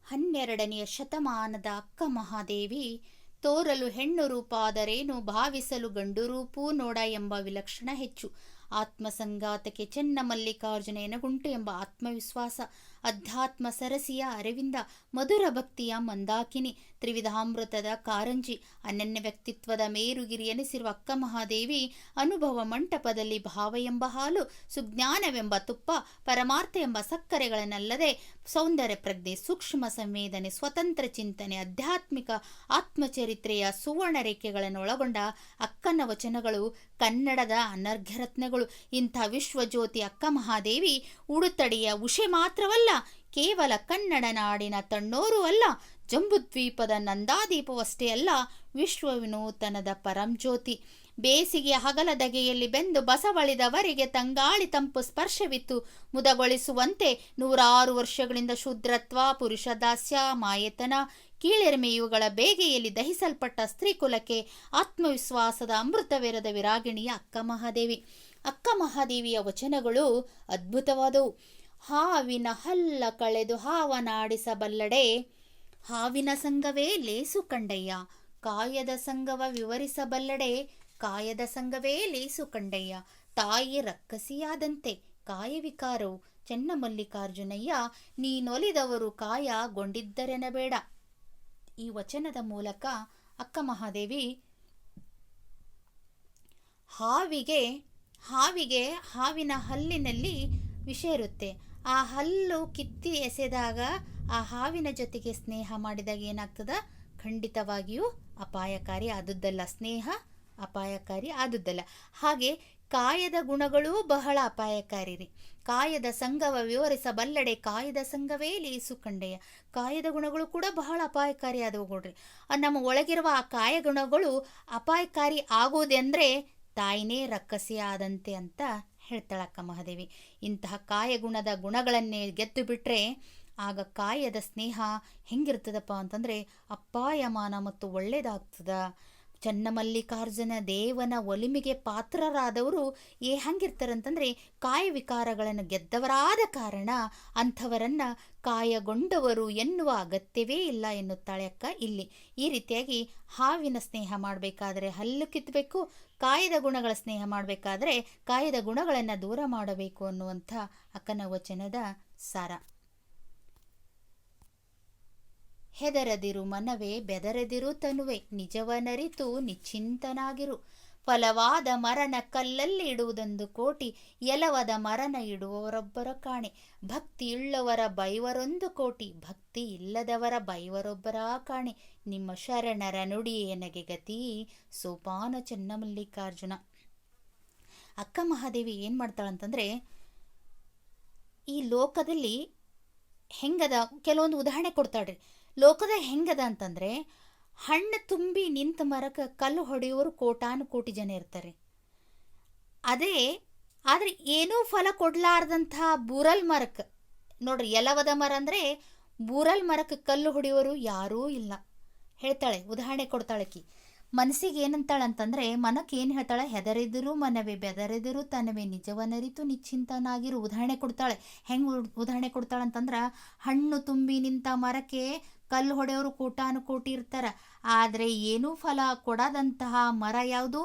12ನೆಯ ಶತಮಾನದ ಅಕ್ಕ ಮಹಾದೇವಿ ತೋರಲು ಹೆಣ್ಣು ರೂಪಾದರೇನು ಭಾವಿಸಲು ಗಂಡು ರೂಪೂ ನೋಡ ಎಂಬ ವಿಲಕ್ಷಣ ಹೆಚ್ಚು. ಆತ್ಮಸಂಗಾತಕ್ಕೆ ಚೆನ್ನಮಲ್ಲಿಕಾರ್ಜುನ ಎನಗುಂಟು ಎಂಬ ಆತ್ಮವಿಶ್ವಾಸ, ಅಧ್ಯಾತ್ಮ ಸರಸಿಯ ಅರವಿಂದ, ಮಧುರ ಭಕ್ತಿಯ ಮಂದಾಕಿನಿ, ತ್ರಿವಿಧಾಮೃತದ ಕಾರಂಜಿ, ಅನನ್ಯ ವ್ಯಕ್ತಿತ್ವದ ಮೇರುಗಿರಿ ಎನಿಸಿರುವ ಅಕ್ಕ ಮಹಾದೇವಿ ಅನುಭವ ಮಂಟಪದಲ್ಲಿ ಭಾವ ಎಂಬ ಹಾಲು, ಸುಜ್ಞಾನವೆಂಬ ತುಪ್ಪ, ಪರಮಾರ್ಥ ಎಂಬ ಸಕ್ಕರೆಗಳನ್ನಲ್ಲದೆ ಸೌಂದರ್ಯ ಪ್ರಜ್ಞೆ, ಸೂಕ್ಷ್ಮ ಸಂವೇದನೆ, ಸ್ವತಂತ್ರ ಚಿಂತನೆ, ಆಧ್ಯಾತ್ಮಿಕ ಆತ್ಮಚರಿತ್ರೆಯ ಸುವರ್ಣ ರೇಖೆಗಳನ್ನು ಒಳಗೊಂಡ ಅಕ್ಕನ ವಚನಗಳು ಕನ್ನಡದ ಅನರ್ಘ್ಯರತ್ನಗಳು. ಇಂಥ ವಿಶ್ವಜ್ಯೋತಿ ಅಕ್ಕ ಮಹಾದೇವಿ ಉಡುತಡಿಯ ಉಷೆ ಮಾತ್ರವಲ್ಲ, ಕೇವಲ ಕನ್ನಡ ನಾಡಿನ ತಣ್ಣೋರು ಅಲ್ಲ, ಜಂಬುದ್ವೀಪದ ನಂದಾದೀಪವಷ್ಟೇ ಅಲ್ಲ, ವಿಶ್ವ ವಿನೂತನದ ಪರಂಜ್ಯೋತಿ. ಬೇಸಿಗೆಯ ಹಗಲ ದಗೆಯಲ್ಲಿ ಬೆಂದು ಬಸವಳಿದವರಿಗೆ ತಂಗಾಳಿ ತಂಪು ಸ್ಪರ್ಶವಿತ್ತು ಮುದಗೊಳಿಸುವಂತೆ 106 ವರ್ಷಗಳಿಂದ ಶೂದ್ರತ್ವ, ಪುರುಷದಾಸ್ಯ, ಮಾಯತನ, ಕೀಳೆರಿಮೆ ಇವುಗಳ ಬೇಗೆಯಲ್ಲಿ ದಹಿಸಲ್ಪಟ್ಟ ಸ್ತ್ರೀಕುಲಕ್ಕೆ ಆತ್ಮವಿಶ್ವಾಸದ ಅಮೃತವೆರೆದ ವಿರಾಗಿಣಿಯ ಅಕ್ಕ ಮಹಾದೇವಿ. ಅಕ್ಕ ಮಹಾದೇವಿಯ ವಚನಗಳು ಅದ್ಭುತವಾದವು. ಹಾವಿನ ಹಲ್ಲ ಕಳೆದು ಹಾವನಾಡಿಸಬಲ್ಲಡೆ, ಹಾವಿನ ಸಂಗವೇ ಲೇಸು ಕಂಡಯ್ಯ, ಕಾಯದ ಸಂಗವ ವಿವರಿಸಬಲ್ಲಡೆ, ಕಾಯದ ಸಂಗವೇ ಲೇಸು ಕಂಡಯ್ಯ, ತಾಯಿ ರಕ್ಕಸಿಯಾದಂತೆ ಕಾಯವಿಕಾರವು ಚೆನ್ನಮಲ್ಲಿಕಾರ್ಜುನಯ್ಯ, ನೀನೊಲಿದವರು ಕಾಯಗೊಂಡಿದ್ದರೆನಬೇಡ. ಈ ವಚನದ ಮೂಲಕ ಅಕ್ಕ ಮಹಾದೇವಿ ಹಾವಿನ ಹಲ್ಲಿನಲ್ಲಿ ವಿಷ ಇರುತ್ತೆ. ಆ ಹಲ್ಲು ಕಿತ್ತಿ ಎಸೆದಾಗ ಆ ಹಾವಿನ ಜೊತೆಗೆ ಸ್ನೇಹ ಮಾಡಿದಾಗ ಏನಾಗ್ತದ? ಖಂಡಿತವಾಗಿಯೂ ಅಪಾಯಕಾರಿ ಆದುದಲ್ಲ. ಸ್ನೇಹ ಅಪಾಯಕಾರಿ ಆದುದಲ್ಲ. ಹಾಗೆ ಕಾಯದ ಗುಣಗಳೂ ಬಹಳ ಅಪಾಯಕಾರಿ ರೀ. ಕಾಯದ ಸಂಗವ ವಿವರಿಸಬಲ್ಲಡೆ, ಕಾಯದ ಸಂಗವೇ ಲೇಸು ಕಂಡೆಯ. ಕಾಯದ ಗುಣಗಳು ಕೂಡ ಬಹಳ ಅಪಾಯಕಾರಿ ಆದವು ನೋಡ್ರಿ. ನಮ್ಮ ಒಳಗಿರುವ ಆ ಕಾಯ ಗುಣಗಳು ಅಪಾಯಕಾರಿ ಆಗುವುದೆಂದರೆ ತಾಯಿನೇ ರಕ್ಕಸಿ ಆದಂತೆ ಅಂತ ಹೇಳ್ತಾಳಕ್ಕ ಮಹಾದೇವಿ. ಇಂತಹ ಕಾಯಗುಣದ ಗುಣಗಳನ್ನೇ ಗೆದ್ದು ಬಿಟ್ರೆ ಆಗ ಕಾಯದ ಸ್ನೇಹ ಹೆಂಗಿರ್ತದಪ್ಪ ಅಂತಂದರೆ ಅಪ್ಪಾಯಮಾನ ಮತ್ತು ಒಳ್ಳೆಯದಾಗ್ತದ. ಚೆನ್ನಮಲ್ಲಿಕಾರ್ಜುನ ದೇವನ ಒಲಿಮೆಗೆ ಪಾತ್ರರಾದವರು ಹೆಂಗಿರ್ತಾರಂತಂದರೆ ಕಾಯ ವಿಕಾರಗಳನ್ನು ಗೆದ್ದವರಾದ ಕಾರಣ ಅಂಥವರನ್ನು ಕಾಯಗೊಂಡವರು ಎನ್ನುವ ಅಗತ್ಯವೇ ಇಲ್ಲ ಎನ್ನುತ್ತಾಳೆ ಅಕ್ಕ ಇಲ್ಲಿ. ಈ ರೀತಿಯಾಗಿ ಹಾವಿನ ಸ್ನೇಹ ಮಾಡಬೇಕಾದ್ರೆ ಹಲ್ಲು ಕಿತ್ತಬೇಕು, ಕಾಯದ ಗುಣಗಳ ಸ್ನೇಹ ಮಾಡಬೇಕಾದ್ರೆ ಕಾಯದ ಗುಣಗಳನ್ನು ದೂರ ಮಾಡಬೇಕು ಅನ್ನುವಂಥ ಅಕ್ಕನ ವಚನದ ಸಾರ. ಹೆದರದಿರು ಮನವೇ, ಬೆದರದಿರು ತನುವೆ, ನಿಜವನರಿತು ನಿಶ್ಚಿಂತನಾಗಿರು. ಫಲವಾದ ಮರನ ಕಲ್ಲಲ್ಲಿ ಇಡುವುದೊಂದು ಕೋಟಿ, ಎಲವದ ಮರನ ಇಡುವವರೊಬ್ಬರ ಕಾಣೆ. ಭಕ್ತಿಯುಳ್ಳವರ ಬೈವರೊಂದು ಕೋಟಿ, ಭಕ್ತಿ ಇಲ್ಲದವರ ಬೈವರೊಬ್ಬರ ಕಾಣೆ. ನಿಮ್ಮ ಶರಣರ ನುಡಿಯೇ ನನಗೆ ಗತಿ, ಸೋಪಾನ ಚೆನ್ನಮಲ್ಲಿಕಾರ್ಜುನ. ಅಕ್ಕ ಮಹಾದೇವಿ ಏನು ಮಾಡ್ತಾಳಂತಂದರೆ, ಈ ಲೋಕದಲ್ಲಿ ಹೆಂಗದ ಕೆಲವೊಂದು ಉದಾಹರಣೆ ಕೊಡ್ತಾಳ್ರಿ. ಲೋಕದ ಹೆಂಗದ ಅಂತಂದರೆ, ಹಣ್ಣು ತುಂಬಿ ನಿಂತ ಮರಕ್ಕೆ ಕಲ್ಲು ಹೊಡೆಯೋರು ಕೋಟಾನು ಕೋಟಿ ಜನ ಇರ್ತಾರೆ. ಆದರೆ ಏನೂ ಫಲ ಕೊಡಲಾರ್ದಂತಹ ಬೂರಲ್ ಮರಕ್ಕೆ ನೋಡ್ರಿ, ಎಲವದ ಮರ ಅಂದರೆ ಬೂರಲ್ ಮರಕ್ಕೆ ಕಲ್ಲು ಹೊಡೆಯೋರು ಯಾರೂ ಇಲ್ಲ ಹೇಳ್ತಾಳೆ. ಉದಾಹರಣೆ ಕೊಡ್ತಾಳಕಿ. ಮನಸ್ಸಿಗೆ ಏನಂತಾಳಂತಂದರೆ, ಮನಕ್ಕೆ ಏನು ಹೇಳ್ತಾಳೆ? ಹೆದರೆದಿರು ಮನವೇ, ಬೆದರೆದಿರು ತನವೇ, ನಿಜವನರಿತು ನಿಶ್ಚಿಂತನಾಗಿರು. ಉದಾಹರಣೆ ಕೊಡ್ತಾಳೆ. ಹೆಂಗೆ ಉದಾಹರಣೆ ಕೊಡ್ತಾಳಂತಂದ್ರೆ, ಹಣ್ಣು ತುಂಬಿ ನಿಂತ ಮರಕ್ಕೆ ಕಲ್ಲು ಹೊಡೆಯೋರು ಕೋಟಾನು ಕೋಟಿ ಇರ್ತಾರೆ. ಆದರೆ ಏನೂ ಫಲ ಕೊಡದಂತಹ ಮರ ಯಾವುದು?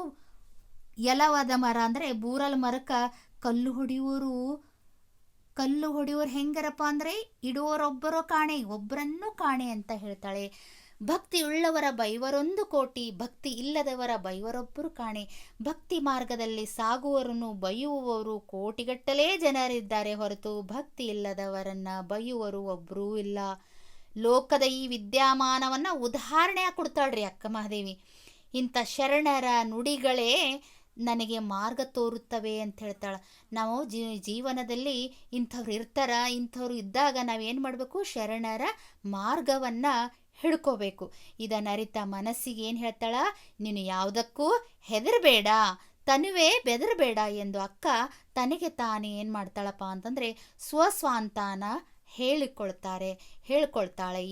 ಎಲವಾದ ಮರ ಅಂದರೆ ಬೂರಲ್ ಮರಕ್ಕೆ ಕಲ್ಲು ಹೊಡೆಯೋರು ಹೆಂಗರಪ್ಪ ಅಂದರೆ ಇಡುವರೊಬ್ಬರು ಕಾಣೆ, ಒಬ್ಬರನ್ನೂ ಕಾಣೆ ಅಂತ ಹೇಳ್ತಾಳೆ. ಭಕ್ತಿಯುಳ್ಳವರ ಬೈವರೊಂದು ಕೋಟಿ, ಭಕ್ತಿ ಇಲ್ಲದವರ ಬೈವರೊಬ್ಬರು ಕಾಣೆ. ಭಕ್ತಿ ಮಾರ್ಗದಲ್ಲಿ ಸಾಗುವವರನ್ನು ಬೈಯುವವರು ಕೋಟಿಗಟ್ಟಲೆ ಜನರಿದ್ದಾರೆ ಹೊರತು ಭಕ್ತಿ ಇಲ್ಲದವರನ್ನು ಬೈಯುವರು ಒಬ್ಬರೂ ಇಲ್ಲ. ಲೋಕದ ಈ ವಿದ್ಯಮಾನವನ್ನು ಉದಾಹರಣೆಯಾಗಿ ಕೊಡ್ತಾಳ್ರಿ ಅಕ್ಕ ಮಹಾದೇವಿ. ಇಂಥ ಶರಣರ ನುಡಿಗಳೇ ನನಗೆ ಮಾರ್ಗ ತೋರುತ್ತವೆ ಅಂತ ಹೇಳ್ತಾಳೆ. ನಾವು ಜೀವನದಲ್ಲಿ ಇಂಥವ್ರು ಇಂಥವ್ರು ಇದ್ದಾಗ ನಾವೇನು ಮಾಡಬೇಕು? ಶರಣರ ಮಾರ್ಗವನ್ನು ಹಿಡ್ಕೋಬೇಕು. ಇದನ್ನರಿತ ಮನಸ್ಸಿಗೆ ಏನು ಹೇಳ್ತಾಳ? ನೀನು ಯಾವುದಕ್ಕೂ ಹೆದರಬೇಡ, ತನುವೇ ಬೆದರಬೇಡ ಎಂದು ಅಕ್ಕ ತನಗೆ ತಾನೇ ಏನು ಮಾಡ್ತಾಳಪ್ಪ ಅಂತಂದರೆ ಸ್ವಸ್ವಾಂತಾನ ಹೇಳ್ಕೊಳ್ತಾಳೆ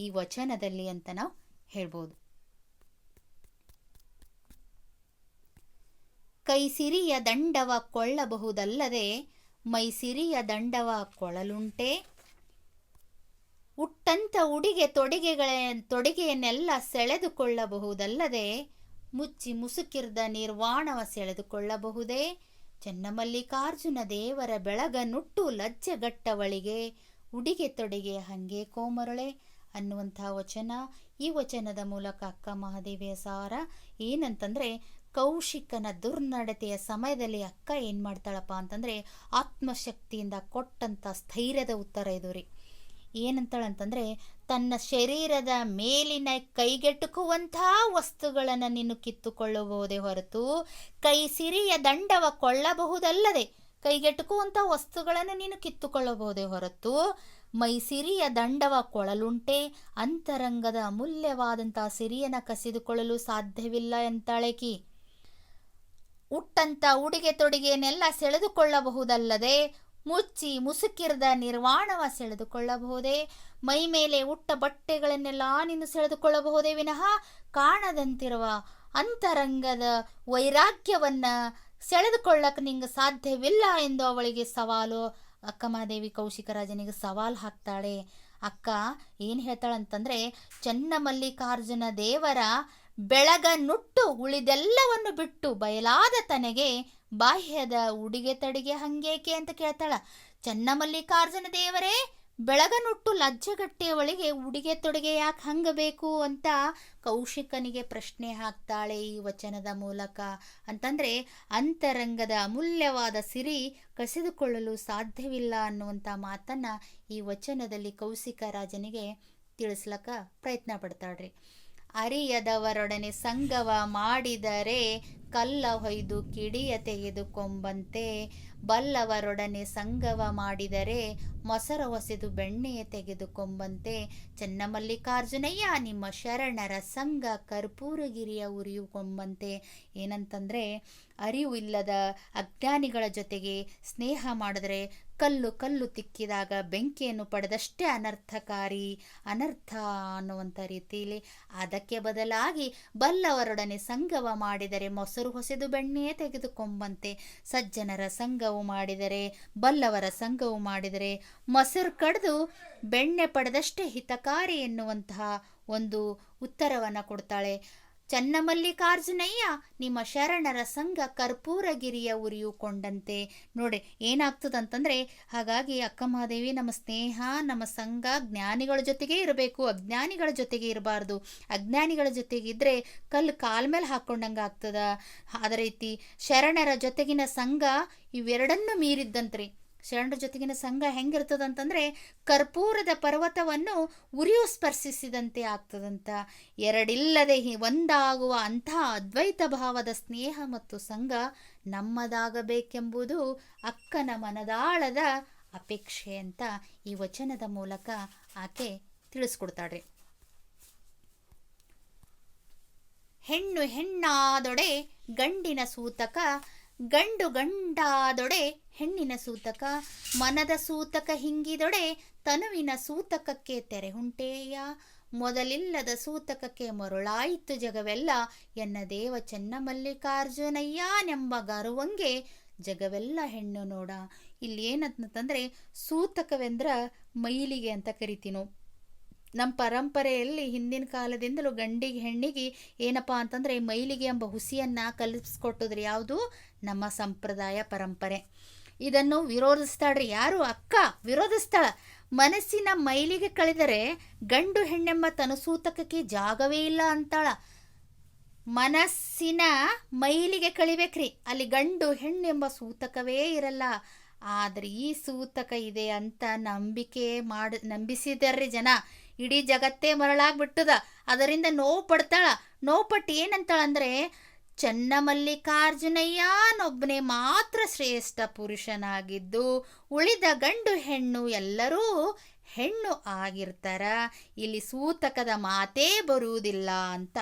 ಈ ವಚನದಲ್ಲಿ ಅಂತ ನಾವು ಹೇಳ್ಬೋದು. ಕೈಸಿರಿಯ ದಂಡವ ಕೊಳ್ಳಬಹುದಲ್ಲದೆ ಮೈಸಿರಿಯ ದಂಡವ ಕೊಳಲುಂಟೆ, ಉಟ್ಟಂತ ಉಡಿಗೆ ತೊಡಿಗೆಯನ್ನೆಲ್ಲ ಸೆಳೆದುಕೊಳ್ಳಬಹುದಲ್ಲದೆ ಮುಚ್ಚಿ ಮುಸುಕಿರ್ದ ನಿರ್ವಾಣವ ಸೆಳೆದುಕೊಳ್ಳಬಹುದೇ? ಚನ್ನಮಲ್ಲಿಕಾರ್ಜುನ ದೇವರ ಬೆಳಗನುಟ್ಟು ಲಜ್ಜೆಗಟ್ಟವಳಿಗೆ ಉಡಿಗೆ ತೊಡಿಗೆ ಹಂಗೆ ಕೋಮರಳೆ ಅನ್ನುವಂಥ ವಚನ. ಈ ವಚನದ ಮೂಲಕ ಅಕ್ಕ ಮಹಾದೇವಿಯ ಸಾರ ಏನಂತಂದರೆ, ಕೌಶಿಕನ ದುರ್ನಡತೆಯ ಸಮಯದಲ್ಲಿ ಅಕ್ಕ ಏನು ಮಾಡ್ತಾಳಪ್ಪ ಅಂತಂದರೆ, ಆತ್ಮಶಕ್ತಿಯಿಂದ ಕೊಟ್ಟಂಥ ಸ್ಥೈರ್ಯದ ಉತ್ತರ ಇದು ರೀ. ಏನಂತಾಳಂತಂದರೆ, ತನ್ನ ಶರೀರದ ಮೇಲಿನ ಕೈಗೆಟುಕುವಂಥ ವಸ್ತುಗಳನ್ನು ನೀನು ಕಿತ್ತುಕೊಳ್ಳಬಹುದೇ ಹೊರತು ಕೈ ಸಿರಿಯ ದಂಡವ ಕೊಳ್ಳಬಹುದಲ್ಲದೆ, ಕೈಗೆಟುಕುವಂಥ ವಸ್ತುಗಳನ್ನು ನೀನು ಕಿತ್ತುಕೊಳ್ಳಬಹುದೇ ಹೊರತು ಮೈಸಿರಿಯ ದಂಡವ ಕೊಳಲುಂಟೆ, ಅಂತರಂಗದ ಅಮೂಲ್ಯವಾದಂಥ ಸಿರಿಯನ್ನು ಕಸಿದುಕೊಳ್ಳಲು ಸಾಧ್ಯವಿಲ್ಲ ಎಂತಾಳೆಕಿ. ಉಟ್ಟಂಥ ಉಡಿಗೆ ತೊಡಿಗೆಯನ್ನೆಲ್ಲ ಸೆಳೆದುಕೊಳ್ಳಬಹುದಲ್ಲದೆ ಮುಚ್ಚಿ ಮುಸುಕಿರದ ನಿರ್ವಾಣವ ಸೆಳೆದುಕೊಳ್ಳಬಹುದೇ? ಮೈ ಮೇಲೆ ಉಟ್ಟ ಬಟ್ಟೆಗಳನ್ನೆಲ್ಲ ನೀನು ಸೆಳೆದುಕೊಳ್ಳಬಹುದೇ ವಿನಃ ಕಾಣದಂತಿರುವ ಅಂತರಂಗದ ವೈರಾಗ್ಯವನ್ನು ಸೆಳೆದುಕೊಳ್ಳಕ್ಕೆ ನಿಂಗೆ ಸಾಧ್ಯವಿಲ್ಲ ಎಂದು ಅವಳಿಗೆ ಸವಾಲು. ಅಕ್ಕ ಮಹಾದೇವಿ ಕೌಶಿಕರಾಜನಿಗೆ ಸವಾಲು ಹಾಕ್ತಾಳೆ. ಅಕ್ಕ ಏನು ಹೇಳ್ತಾಳಂತಂದರೆ, ಚನ್ನಮಲ್ಲಿಕಾರ್ಜುನ ದೇವರ ಬೆಳಗನುಟ್ಟು ಉಳಿದೆಲ್ಲವನ್ನು ಬಿಟ್ಟು ಬಯಲಾದ ತನಗೆ ಬಾಹ್ಯದ ಉಡಿಗೆ ತಡಿಗೆ ಹಂಗೇಕೆ ಅಂತ ಕೇಳ್ತಾಳ. ಚನ್ನಮಲ್ಲಿಕಾರ್ಜುನ ದೇವರೇ ಬೆಳಗನುಟ್ಟು ಲಜ್ಜೆಗಟ್ಟೆಯವಳಿಗೆ ಉಡಿಗೆ ತೊಡಿಗೆ ಯಾಕೆ ಹಂಗೆ ಬೇಕು ಅಂತ ಕೌಶಿಕನಿಗೆ ಪ್ರಶ್ನೆ ಹಾಕ್ತಾಳೆ ಈ ವಚನದ ಮೂಲಕ. ಅಂತಂದರೆ ಅಂತರಂಗದ ಅಮೂಲ್ಯವಾದ ಸಿರಿ ಕಸಿದುಕೊಳ್ಳಲು ಸಾಧ್ಯವಿಲ್ಲ ಅನ್ನುವಂಥ ಮಾತನ್ನು ಈ ವಚನದಲ್ಲಿ ಕೌಶಿಕ ರಾಜನಿಗೆ ತಿಳಿಸ್ಲಕ್ಕ ಪ್ರಯತ್ನ ಪಡ್ತಾಳ್ರಿ. ಅರಿಯದವರೊಡನೆ ಸಂಗವ ಮಾಡಿದರೆ ಕಲ್ಲ ಹೊಯ್ದು ಕಿಡಿಯ ತೆಗೆದುಕೊಂಬಂತೆ, ಬಲ್ಲವರೊಡನೆ ಸಂಗವ ಮಾಡಿದರೆ ಮೊಸರ ಹೊಸೆದು ಬೆಣ್ಣೆಯ ತೆಗೆದುಕೊಂಬಂತೆ. ಚನ್ನಮಲ್ಲಿಕಾರ್ಜುನಯ್ಯ ನಿಮ್ಮ ಶರಣರ ಸಂಘ ಕರ್ಪೂರಗಿರಿಯ ಉರಿಯುಕೊಂಬಂತೆ. ಏನಂತಂದರೆ, ಅರಿವು ಇಲ್ಲದ ಅಜ್ಞಾನಿಗಳ ಜೊತೆಗೆ ಸ್ನೇಹ ಮಾಡಿದ್ರೆ ಕಲ್ಲು ತಿಕ್ಕಿದಾಗ ಬೆಂಕಿಯನ್ನು ಪಡೆದಷ್ಟೇ ಅನರ್ಥ ಅನ್ನುವಂಥ ರೀತಿಯಲ್ಲಿ, ಅದಕ್ಕೆ ಬದಲಾಗಿ ಬಲ್ಲವರೊಡನೆ ಸಂಗವ ಮಾಡಿದರೆ ಮೊಸರು ಹೊಸೆದು ಬೆಣ್ಣೆಯೇ ತೆಗೆದುಕೊಂಬಂತೆ. ಸಜ್ಜನರ ಸಂಘವು ಮಾಡಿದರೆ, ಬಲ್ಲವರ ಸಂಘವು ಮಾಡಿದರೆ ಮೊಸರು ಕಡ್ದು ಬೆಣ್ಣೆ ಪಡೆದಷ್ಟೇ ಹಿತಕಾರಿ ಎನ್ನುವಂತಹ ಒಂದು ಉತ್ತರವನ್ನು ಕೊಡ್ತಾಳೆ. ಚನ್ನಮಲ್ಲಿಕಾರ್ಜುನಯ್ಯ ನಿಮ್ಮ ಶರಣರ ಸಂಘ ಕರ್ಪೂರಗಿರಿಯ ಉರಿಯುಕೊಂಡಂತೆ. ನೋಡಿ ಏನಾಗ್ತದಂತಂದರೆ, ಹಾಗಾಗಿ ಅಕ್ಕ ಮಹಾದೇವಿ ನಮ್ಮ ಸ್ನೇಹ ನಮ್ಮ ಸಂಘ ಜ್ಞಾನಿಗಳ ಜೊತೆಗೆ ಇರಬೇಕು, ಅಜ್ಞಾನಿಗಳ ಜೊತೆಗೆ ಇರಬಾರ್ದು. ಅಜ್ಞಾನಿಗಳ ಜೊತೆಗಿದ್ರೆ ಕಲ್ಲು ಕಾಲ ಮೇಲೆ ಹಾಕ್ಕೊಂಡಂಗೆ ಆಗ್ತದ. ಅದೇ ರೀತಿ ಶರಣರ ಜೊತೆಗಿನ ಸಂಘ ಇವೆರಡನ್ನೂ ಮೀರಿದ್ದಂತ್ರಿ. ಶರಣರ ಜೊತೆಗಿನ ಸಂಘ ಹೆಂಗಿರ್ತದಂತಂದರೆ ಕರ್ಪೂರದ ಪರ್ವತವನ್ನು ಉರಿಯು ಸ್ಪರ್ಶಿಸಿದಂತೆ ಆಗ್ತದಂತ. ಎರಡಿಲ್ಲದೆ ಒಂದಾಗುವ ಅಂಥ ಅದ್ವೈತ ಭಾವದ ಸ್ನೇಹ ಮತ್ತು ಸಂಘ ನಮ್ಮದಾಗಬೇಕೆಂಬುದು ಅಕ್ಕನ ಮನದಾಳದ ಅಪೇಕ್ಷೆ ಅಂತ ಈ ವಚನದ ಮೂಲಕ ಆಕೆ ತಿಳಿಸ್ಕೊಡ್ತಾಳ್ರಿ. ಹೆಣ್ಣು ಹೆಣ್ಣಾದೊಡೆ ಗಂಡಿನ ಸೂತಕ, ಗಂಡು ಗಂಡಾದೊಡೆ ಹೆಣ್ಣಿನ ಸೂತಕ, ಮನದ ಸೂತಕ ಹಿಂಗಿದೊಡೆ ತನುವಿನ ಸೂತಕಕ್ಕೆ ತೆರೆ ಹುಂಟೇಯ. ಮೊದಲಿಲ್ಲದ ಸೂತಕಕ್ಕೆ ಮರುಳಾಯಿತು ಜಗವೆಲ್ಲ, ಎನ್ನ ದೇವ ಚನ್ನಮಲ್ಲಿಕಾರ್ಜುನಯ್ಯನೆಂಬ ಗರುವಂಗೆ ಜಗವೆಲ್ಲ ಹೆಣ್ಣು ನೋಡ. ಇಲ್ಲಿ ಏನಂತಂದರೆ, ಸೂತಕವೆಂದ್ರ ಮೈಲಿಗೆ ಅಂತ ಕರಿತೀನೋ. ನಮ್ಮ ಪರಂಪರೆಯಲ್ಲಿ ಹಿಂದಿನ ಕಾಲದಿಂದಲೂ ಗಂಡಿಗೆ ಹೆಣ್ಣಿಗೆ ಏನಪ್ಪ ಅಂತಂದರೆ ಮೈಲಿಗೆ ಎಂಬ ಹುಸಿಯನ್ನು ಕಲಿಸ್ಕೊಟ್ಟಿದ್ರಿ. ಯಾವುದು? ನಮ್ಮ ಸಂಪ್ರದಾಯ ಪರಂಪರೆ. ಇದನ್ನು ವಿರೋಧಿಸ್ತಾಳ್ರಿ. ಯಾರು? ಅಕ್ಕ ವಿರೋಧಿಸ್ತಾಳ. ಮನಸ್ಸಿನ ಮೈಲಿಗೆ ಕಳೆದರೆ ಗಂಡು ಹೆಣ್ಣೆಂಬ ತನುಸೂತಕಕ್ಕೆ ಜಾಗವೇ ಇಲ್ಲ ಅಂತಾಳ. ಮನಸ್ಸಿನ ಮೈಲಿಗೆ ಕಳಿಬೇಕ್ರಿ, ಅಲ್ಲಿ ಗಂಡು ಹೆಣ್ಣು ಎಂಬ ಸೂತಕವೇ ಇರಲ್ಲ. ಆದರೆ ಈ ಸೂತಕ ಇದೆ ಅಂತ ನಂಬಿಸಿದಾರ್ರಿ ಜನ. ಇಡೀ ಜಗತ್ತೇ ಮರಳಾಗ್ಬಿಟ್ಟದ. ಅದರಿಂದ ನೋವು ಪಡ್ತಾಳ. ನೋವು ಪಟ್ಟು ಏನಂತಾಳಂದರೆ, ಚನ್ನಮಲ್ಲಿಕಾರ್ಜುನಯ್ಯನೊಬ್ಬನೇ ಮಾತ್ರ ಶ್ರೇಷ್ಠ ಪುರುಷನಾಗಿದ್ದು ಉಳಿದ ಗಂಡು ಹೆಣ್ಣು ಎಲ್ಲರೂ ಹೆಣ್ಣು ಆಗಿರ್ತಾರ, ಇಲ್ಲಿ ಸೂತಕದ ಮಾತೇ ಬರುವುದಿಲ್ಲ ಅಂತ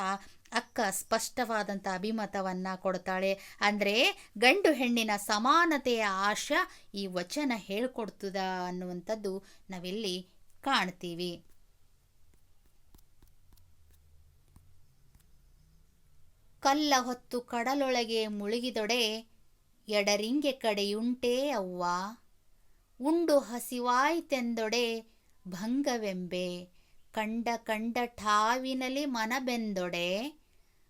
ಅಕ್ಕ ಸ್ಪಷ್ಟವಾದಂಥ ಅಭಿಮತವನ್ನು ಕೊಡ್ತಾಳೆ. ಅಂದರೆ ಗಂಡು ಹೆಣ್ಣಿನ ಸಮಾನತೆಯ ಆಶಾ ಈ ವಚನ ಹೇಳ್ಕೊಡ್ತದ ಅನ್ನುವಂಥದ್ದು ನಾವಿಲ್ಲಿ ಕಾಣ್ತೀವಿ. ಕಲ್ಲ ಹೊತ್ತು ಕಡಲೊಳಗೆ ಮುಳುಗಿದೊಡೆ ಎಡರಿಂಗೆ ಕಡೆಯುಂಟೇ ಅವ್ವ, ಉಂಡು ಹಸಿವಾಯ್ತೆಂದೊಡೆ ಭಂಗವೆಂಬೆ. ಕಂಡ ಕಂಡ ಠಾವಿನಲ್ಲಿ ಮನ ಬೆಂದೊಡೆ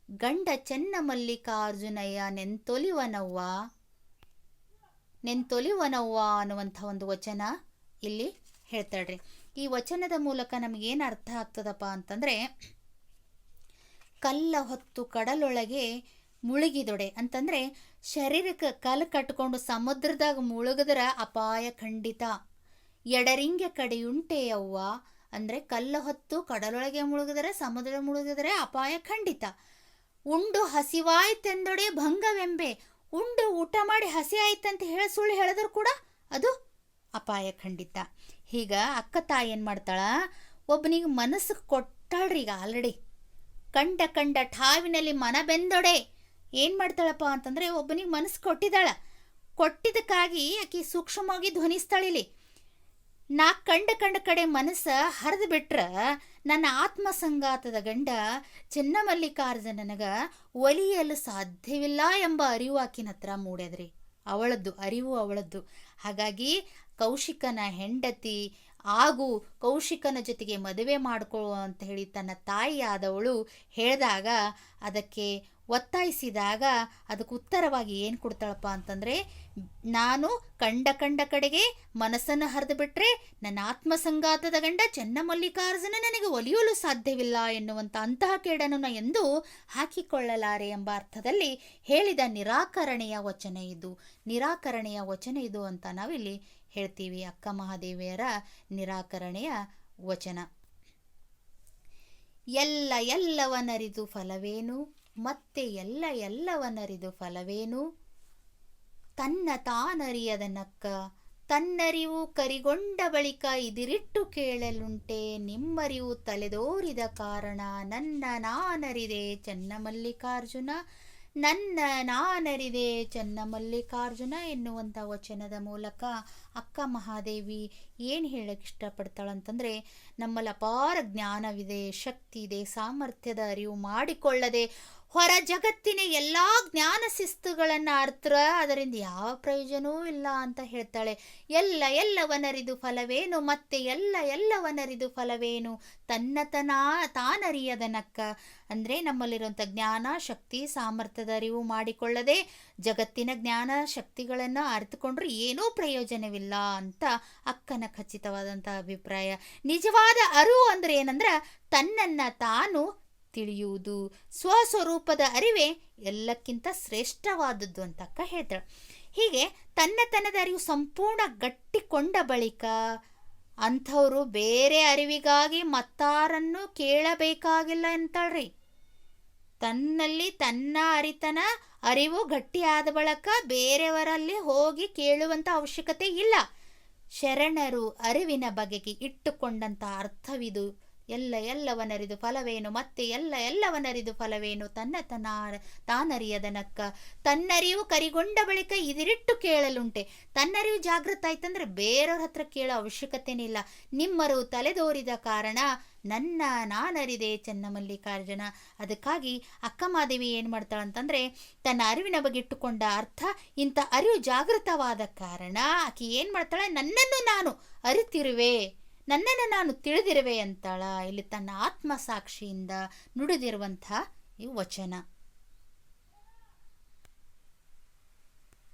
ಗಂಡ ಚೆನ್ನ ಮಲ್ಲಿಕಾರ್ಜುನಯ್ಯ ನೆಂತೊಲಿವನವ್ವ ಅನ್ನುವಂಥ ಒಂದು ವಚನ ಇಲ್ಲಿ ಹೇಳ್ತಾಳ್ರಿ. ಈ ವಚನದ ಮೂಲಕ ನಮಗೇನು ಅರ್ಥ ಆಗ್ತದಪ್ಪ ಅಂತಂದರೆ, ಕಲ್ಲ ಹೊತ್ತು ಕಡಲೊಳಗೆ ಮುಳುಗಿದೊಡೆ ಅಂತಂದರೆ ಶರೀರಕ್ಕೆ ಕಲ್ಲು ಕಟ್ಕೊಂಡು ಸಮುದ್ರದಾಗ ಮುಳುಗಿದ್ರ ಅಪಾಯ ಖಂಡಿತ. ಎಡರಿಂಗೆ ಕಡೆಯುಂಟೆ ಅವ್ವ ಅಂದರೆ ಕಲ್ಲ ಹೊತ್ತು ಕಡಲೊಳಗೆ ಮುಳುಗಿದರೆ ಸಮುದ್ರ ಮುಳುಗಿದರೆ ಅಪಾಯ ಖಂಡಿತ. ಉಂಡು ಹಸಿವಾಯ್ತೆಂದೊಡೆ ಭಂಗವೆಂಬೆ, ಉಂಡು ಊಟ ಮಾಡಿ ಹಸಿ ಆಯ್ತಂತ ಸುಳ್ಳು ಹೇಳಿದ್ರು ಕೂಡ ಅದು ಅಪಾಯ ಖಂಡಿತ. ಈಗ ಅಕ್ಕ ತಾಯಿ ಏನು ಮಾಡ್ತಾಳ, ಒಬ್ಬನಿಗೆ ಮನಸ್ಸು ಕೊಟ್ಟಾಳ್ರಿ. ಈಗ ಆಲ್ರೆಡಿ ಕಂಡ ಕಂಡ ಠಾವಿನಲ್ಲಿ ಮನ ಬೆಂದೊಡೆ ಏನು ಮಾಡ್ತಾಳಪ್ಪ ಅಂತಂದರೆ, ಒಬ್ಬನಿಗೆ ಮನಸ್ಸು ಕೊಟ್ಟಿದ್ದಕ್ಕಾಗಿ ಆಕೆ ಸೂಕ್ಷ್ಮವಾಗಿ ಧ್ವನಿಸ್ತಾಳಿಲಿ. ನಾ ಕಂಡ ಕಡೆ ಮನಸ್ಸು ಹರಿದು ಬಿಟ್ರ ನನ್ನ ಆತ್ಮಸಂಗಾತದ ಗಂಡ ಚೆನ್ನಮಲ್ಲಿಕಾರ್ಜುನನಗ ಒಲಿಯಲು ಸಾಧ್ಯವಿಲ್ಲ ಎಂಬ ಅರಿವು ಆಕಿನ ಹತ್ರ ಮೂಡ್ಯದ್ರಿ. ಅವಳದ್ದು. ಹಾಗಾಗಿ ಕೌಶಿಕನ ಹೆಂಡತಿ ಕೌಶಿಕನ ಜೊತೆಗೆ ಮದುವೆ ಮಾಡಿಕೊಳ್ಳು ಅಂತ ಹೇಳಿ ತನ್ನ ತಾಯಿ ಆದವಳು ಹೇಳಿದಾಗ, ಅದಕ್ಕೆ ಒತ್ತಾಯಿಸಿದಾಗ ಅದಕ್ಕೆ ಉತ್ತರವಾಗಿ ಏನು ಕೊಡ್ತಾಳಪ್ಪ ಅಂತಂದರೆ, ನಾನು ಕಂಡ ಕಡೆಗೆ ಮನಸ್ಸನ್ನು ಹರಿದು ಬಿಟ್ಟರೆ ನನ್ನ ಆತ್ಮಸಂಗಾತದ ಗಂಡ ಚೆನ್ನಮಲ್ಲಿಕಾರ್ಜುನ ನನಗೆ ಒಲಿಯಲು ಸಾಧ್ಯವಿಲ್ಲ ಎನ್ನುವಂಥ ಅಂತಹ ಕೇಡನ್ನು ಎಂದು ಹಾಕಿಕೊಳ್ಳಲಾರೆ ಎಂಬ ಅರ್ಥದಲ್ಲಿ ಹೇಳಿದ ನಿರಾಕರಣೆಯ ವಚನ ಇದು ಅಂತ ನಾವಿಲ್ಲಿ ಹೇಳ್ತೀವಿ. ಅಕ್ಕ ಮಹಾದೇವಿಯರ ನಿರಾಕರಣೆಯ ವಚನ. ಎಲ್ಲವನರಿದು ಫಲವೇನು, ಮತ್ತೆ ಎಲ್ಲವನರಿದು ಫಲವೇನು, ತನ್ನ ತಾನರಿಯದ ನಕ್ಕ ತನ್ನರಿವು ಕರಿಗೊಂಡ ಬಳಿಕ ಇದಿರಿಟ್ಟು ಕೇಳಲುಂಟೆ, ನಿಮ್ಮರಿವು ತಲೆದೋರಿದ ಕಾರಣ ನನ್ನ ನಾನರಿದೆ ಚೆನ್ನಮಲ್ಲಿಕಾರ್ಜುನ ಎನ್ನುವಂಥ ವಚನದ ಮೂಲಕ ಅಕ್ಕ ಮಹಾದೇವಿ ಏನು ಹೇಳಕ್ಕೆ ಇಷ್ಟಪಡ್ತಾಳಂತಂದರೆ, ನಮ್ಮಲ್ಲಿ ಅಪಾರ ಜ್ಞಾನವಿದೆ, ಶಕ್ತಿ ಇದೆ, ಸಾಮರ್ಥ್ಯದ ಅರಿವು ಮಾಡಿಕೊಳ್ಳದೆ ಹೊರ ಜಗತ್ತಿನ ಎಲ್ಲ ಜ್ಞಾನ ಶಿಸ್ತುಗಳನ್ನು ಅರ್ಥ ಅದರಿಂದ ಯಾವ ಪ್ರಯೋಜನವೂ ಇಲ್ಲ ಅಂತ ಹೇಳ್ತಾಳೆ. ಎಲ್ಲವನರಿದು ಫಲವೇನು, ಮತ್ತೆ ಎಲ್ಲವನರಿದು ಫಲವೇನು, ತಾನರಿಯದ ನಕ್ಕ ಅಂದರೆ ನಮ್ಮಲ್ಲಿರುವಂಥ ಜ್ಞಾನ ಶಕ್ತಿ ಸಾಮರ್ಥ್ಯದ ಅರಿವು ಮಾಡಿಕೊಳ್ಳದೆ ಜಗತ್ತಿನ ಜ್ಞಾನ ಶಕ್ತಿಗಳನ್ನು ಅರಿತುಕೊಂಡ್ರೆ ಏನೂ ಪ್ರಯೋಜನವಿಲ್ಲ ಅಂತ ಅಕ್ಕನ ಖಚಿತವಾದಂಥ ಅಭಿಪ್ರಾಯ. ನಿಜವಾದ ಅರಿವು ಅಂದರೆ ಏನಂದ್ರೆ ತನ್ನನ್ನು ತಾನು ತಿಳಿಯುವುದು, ಸ್ವಸ್ವರೂಪದ ಅರಿವೇ ಎಲ್ಲಕ್ಕಿಂತ ಶ್ರೇಷ್ಠವಾದದ್ದು ಅಂತ ಅಕ್ಕ ಹೇಳ್ತಾಳೆ. ಹೀಗೆ ತನ್ನತನದ ಅರಿವು ಸಂಪೂರ್ಣ ಗಟ್ಟಿಕೊಂಡ ಬಳಿಕ ಅಂಥವರು ಬೇರೆ ಅರಿವಿಗಾಗಿ ಮತ್ತಾರನ್ನು ಕೇಳಬೇಕಾಗಿಲ್ಲ ಅಂತಾಳ್ರಿ. ತನ್ನಲ್ಲಿ ತನ್ನ ಅರಿವು ಗಟ್ಟಿಯಾದ ಬಳಿಕ ಬೇರೆಯವರಲ್ಲಿ ಹೋಗಿ ಕೇಳುವಂಥ ಅವಶ್ಯಕತೆ ಇಲ್ಲ. ಶರಣರು ಅರಿವಿನ ಬಗೆಗೆ ಇಟ್ಟುಕೊಂಡಂಥ ಅರ್ಥವಿದು. ಎಲ್ಲವನರಿದು ಫಲವೇನು, ಮತ್ತೆ ಎಲ್ಲವನರಿದು ಫಲವೇನು, ತಾನರಿಯದ ನಕ್ಕ ತನ್ನರಿವು ಕರಿಗೊಂಡ ಬಳಿಕ ಇದಿರಿಟ್ಟು ಕೇಳಲುಂಟೆ. ತನ್ನರಿವು ಜಾಗೃತ ಆಯ್ತಂದ್ರೆ ಬೇರೆಯವ್ರ ಹತ್ರ ಕೇಳೋ ಅವಶ್ಯಕತೆನೇ ಇಲ್ಲ. ನಿಮ್ಮರು ತಲೆದೋರಿದ ಕಾರಣ ನಾನರಿದೆ ಚೆನ್ನಮಲ್ಲಿಕಾರ್ಜುನ. ಅದಕ್ಕಾಗಿ ಅಕ್ಕಮಾದೇವಿ ಏನು ಮಾಡ್ತಾಳಂತಂದರೆ, ತನ್ನ ಅರಿವಿನ ಬಗ್ಗೆ ಇಟ್ಟುಕೊಂಡ ಅರ್ಥ ಇಂಥ ಅರಿವು ಜಾಗೃತವಾದ ಕಾರಣ ಆಕೆ ಏನು ಮಾಡ್ತಾಳೆ, ನನ್ನನ್ನು ನಾನು ಅರಿತಿರುವೆ, ನನ್ನನ್ನು ನಾನು ತಿಳಿದಿರುವೆ ಅಂತಾಳ. ಇಲ್ಲಿ ತನ್ನ ಆತ್ಮಸಾಕ್ಷಿಯಿಂದ ನುಡಿದಿರುವಂಥ ಈ ವಚನ.